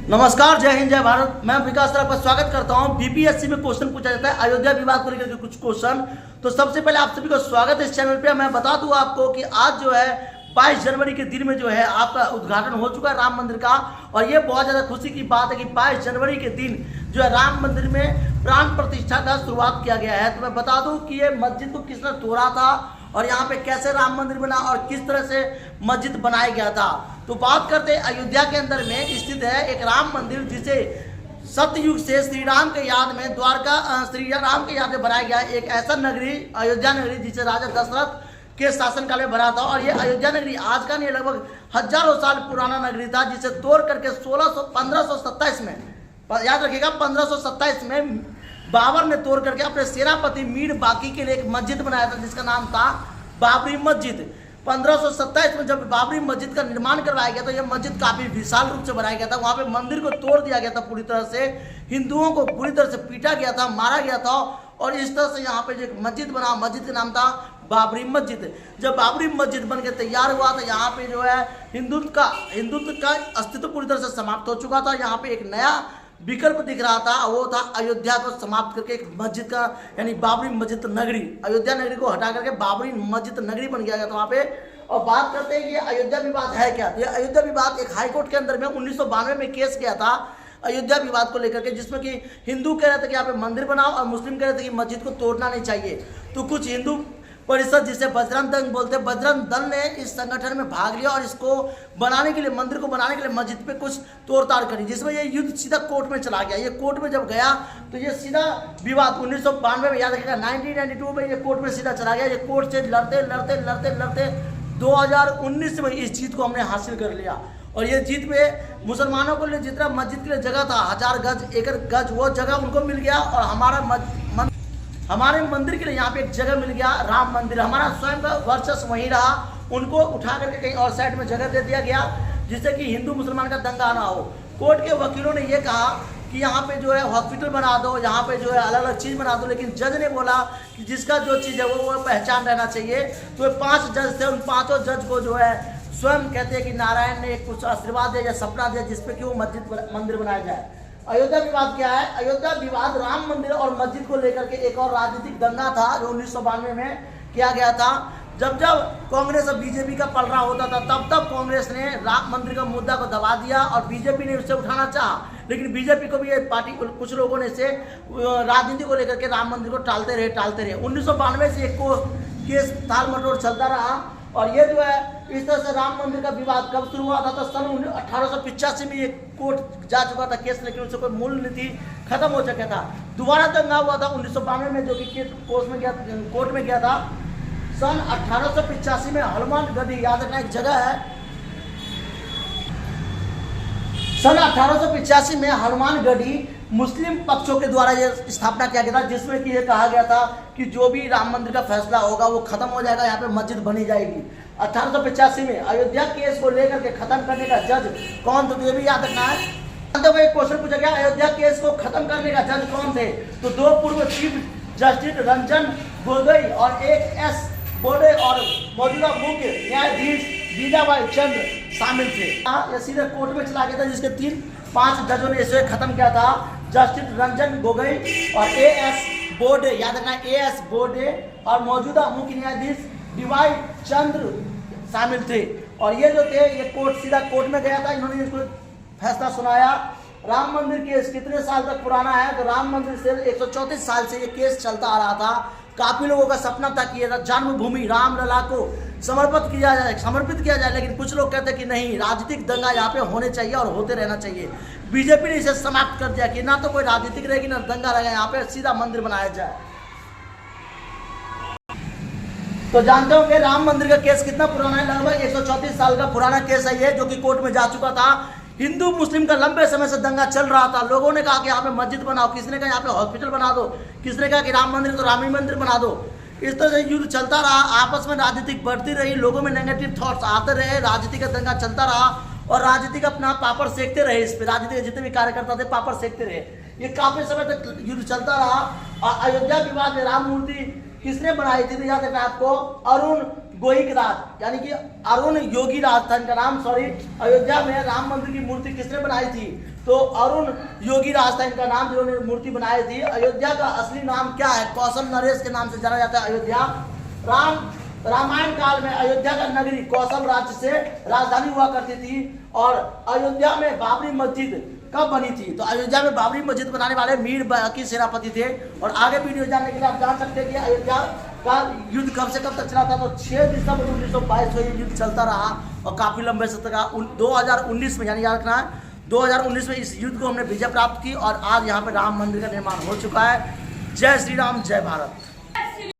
नमस्कार, जय हिंद, जय भारत। मैं विकास राव का स्वागत करता हूं। बीपीएससी में क्वेश्चन पूछा जाता है अयोध्या विवाद को लेकर के कुछ क्वेश्चन। तो सबसे पहले आप सभी को स्वागत है इस चैनल पे। मैं बता दूं आपको कि आज जो है 22 जनवरी के दिन में जो है आपका उद्घाटन हो चुका है राम मंदिर का। और ये बहुत ज़्यादा खुशी की बात है कि 22 जनवरी के दिन जो है राम मंदिर में प्राण प्रतिष्ठा का शुरुआत किया गया है। तो मैं बता दूं कि ये मस्जिद को किसने तोड़ा था और यहाँ पे कैसे राम मंदिर बना और किस तरह से मस्जिद बनाया गया था। तो बात करते हैं अयोध्या के अंदर में स्थित है एक राम मंदिर, जिसे सतयुग से श्री राम के याद में श्री राम के याद में बनाया गया एक ऐसा नगरी अयोध्या नगरी जिसे राजा दशरथ के शासनकाल में बना था। और ये अयोध्या नगरी आज का नहीं, लगभग हजारों साल पुराना नगरी था, जिसे तोड़ करके 1527 में, याद रखिएगा 1527 में बाबर ने तोड़ करके अपने सेनापति मीर बाकी के लिए एक मस्जिद बनाया था जिसका नाम था बाबरी मस्जिद। 1527 में जब बाबरी मस्जिद का निर्माण करवाया गया तो यह मस्जिद काफी विशाल रूप से बनाया गया था। वहां पे मंदिर को तोड़ दिया गया था पूरी तरह से, हिंदुओं को पूरी तरह से पीटा गया था, मारा गया था। और इस तरह से यहाँ पे जो एक मस्जिद बना, मस्जिद का नाम था बाबरी मस्जिद। जब बाबरी मस्जिद बन के तैयार हुआ तो यहाँ पे जो है हिंदुत्व का अस्तित्व पूरी तरह से समाप्त हो चुका था। यहाँ पे एक नया विकल्प दिख रहा था, वो था अयोध्या को समाप्त करके एक मस्जिद का, यानी बाबरी मस्जिद नगरी, अयोध्या नगरी को हटा करके बाबरी मस्जिद नगरी बन गया था वहाँ पे। और बात करते हैं कि अयोध्या विवाद है क्या। तो अयोध्या विवाद एक हाईकोर्ट के अंदर में 1992 में केस किया था अयोध्या विवाद को लेकर के, जिसमें कि हिंदू कह रहे थे कि यहाँ पे मंदिर बनाओ और मुस्लिम कह रहे थे कि मस्जिद को तोड़ना नहीं चाहिए। तो कुछ हिंदू परिषद, जिसे बजरंग दल बोलते हैं, बजरंग दल ने इस संगठन में भाग लिया और इसको बनाने के लिए, मंदिर को बनाने के लिए मस्जिद पे कुछ तोड़ताड़ करी, जिसमें ये युद्ध सीधा कोर्ट में चला गया। ये कोर्ट में जब गया तो ये सीधा विवाद 1992 में, याद रखिएगा 1992 में ये कोर्ट में सीधा चला गया। ये कोर्ट से लड़ते लड़ते लड़ते लड़ते 2019 में इस जीत को हमने हासिल कर लिया। और ये जीत में मुसलमानों को लिए जितना मस्जिद के लिए जगह था 1000 गज, एकड़ गज, वो जगह उनको मिल गया। और हमारे मंदिर के लिए यहाँ पे एक जगह मिल गया, राम मंदिर। हमारा स्वयं का वर्चस्व वहीं रहा, उनको उठा करके कहीं और साइड में जगह दे दिया गया, जिससे कि हिंदू मुसलमान का दंगा ना हो। कोर्ट के वकीलों ने ये कहा कि यहाँ पे जो है हॉस्पिटल बना दो, यहाँ पे जो है अलग अलग चीज़ बना दो, लेकिन जज ने बोला कि जिसका जो चीज़ है वो पहचान रहना चाहिए। तो 5 जज थे, उन 5 जज को जो है स्वयं कहते हैं कि नारायण ने कुछ आशीर्वाद दिया या सपना दिया जिसपे कि वो मंदिर बनाया जाए। अयोध्या विवाद क्या है? अयोध्या विवाद राम मंदिर और मस्जिद को लेकर के एक और राजनीतिक दंगा था जो 1992 में किया गया था। जब कांग्रेस और बीजेपी का पलड़ा होता था तब कांग्रेस ने राम मंदिर का मुद्दा को दबा दिया और बीजेपी ने उसे उठाना चाहा, लेकिन बीजेपी को भी ये पार्टी कुछ लोगों ने इसे राजनीति को लेकर के राम मंदिर को टालते रहे 1992 से एक केस ताल मटोड़ चलता रहा। और ये जो है इस तरह से राम मंदिर का विवाद कब शुरू हुआ था? तो सन 1885 में ये कोर्ट जा चुका था केस, लेकिन उससे कोई मूल नीति खत्म हो चुका था। दोबारा दंगा हुआ था 1992 में, जो कि कोर्ट में गया था सन 1885 में। हनुमान गढ़ी, याद रखना एक जगह है, सन 1885 में हनुमान गढ़ी मुस्लिम पक्षों के द्वारा ये स्थापना किया गया था, जिसमें कि ये कहा गया था कि जो भी राम मंदिर का फैसला होगा वो खत्म हो जाएगा, यहाँ पे मस्जिद बनी जाएगी। 1885 में अयोध्या केस को लेकर के खत्म करने का जज कौन था? तो ये भी याद रखना है। एक क्वेश्चन पूछा गया अयोध्या केस को खत्म करने का जज कौन थे? तो 2 पूर्व चीफ जस्टिस रंजन गोगोई और AS बोबडे और मौजूदा मुख्य न्यायाधीश बीजाबाई चंद्र शामिल थे। ये सीधे कोर्ट में चला गया था, जिसके 5 जजों ने इसे खत्म किया था। जस्टिस रंजन गोगोई और AS बोबडे, याद रखना AS बोबडे और मौजूदा मुख्य न्यायाधीश बीवाई चंद्र शामिल थे। और ये जो थे ये सीधा कोर्ट में गया था, इन्होंने इसको फैसला सुनाया। राम मंदिर केस कितने साल तक पुराना है? तो राम मंदिर से 134 साल से ये केस चलता आ रहा था। काफी लोगों का सपना था कि जन्मभूमि रामलला को समर्पित किया जाए, लेकिन कुछ लोग कहते हैं कि नहीं, राजनीतिक दंगा यहाँ पे होने चाहिए और होते रहना चाहिए। बीजेपी ने इसे समाप्त कर दिया कि ना तो कोई राजनीतिक रहेगी ना दंगा रहेगा, यहाँ पे सीधा मंदिर बनाया जाए। तो जानते हो कि राम मंदिर का केस कितना पुराना है? लगभग 134 साल का पुराना केस है ये, जो कि कोर्ट में जा चुका था। हिंदू मुस्लिम का लंबे समय से दंगा चल रहा था। लोगों ने कहा कि यहाँ पे मस्जिद बनाओ, किसने कहा यहाँ पे हॉस्पिटल बना दो, किसने कहा कि राम मंदिर तो राम ही मंदिर बना दो। इस तरह से युद्ध चलता रहा, आपस में राजनीति बढ़ती रही, लोगों में नेगेटिव थॉट्स आते रहे, राजनीति का दंगा चलता रहा और राजनीति का अपना पापड़ सेकते रहे। इस पर राजनीति के जितने भी कार्यकर्ता थे पापड़ सेकते रहे। ये काफी समय तक युद्ध चलता रहा। और अयोध्या विवाद में राम मूर्ति किसने बनाई थी? याद है आपको, अरुण गोहिक राज यानी कि अरुण योगी राज था इनका नाम, सॉरी। अयोध्या में राम मंदिर की मूर्ति किसने बनाई थी? तो अरुण योगी राज था इनका नाम, जिन्होंने मूर्ति बनाई थी। अयोध्या का असली नाम क्या है? कौशल नरेश के नाम से जाना जाता है अयोध्या। रामायण काल में अयोध्या का नगरी कौशल राज्य से राजधानी हुआ करती थी। और अयोध्या में बाबरी मस्जिद कब बनी थी? तो अयोध्या में बाबरी मस्जिद बनाने वाले मीर बाकी सेनापति थे। और आगे वीडियो जानने के लिए आप जान सकते हैं कि अयोध्या का युद्ध कब से कब तक चला था। तो 6 दिसंबर 1922 को ये युद्ध चलता रहा और काफी लंबे समय तक 2019 में, यानी याद रखना है 2019 में इस युद्ध को हमने विजय प्राप्त की और आज यहाँ पे राम मंदिर का निर्माण हो चुका है। जय श्री राम, जय भारत।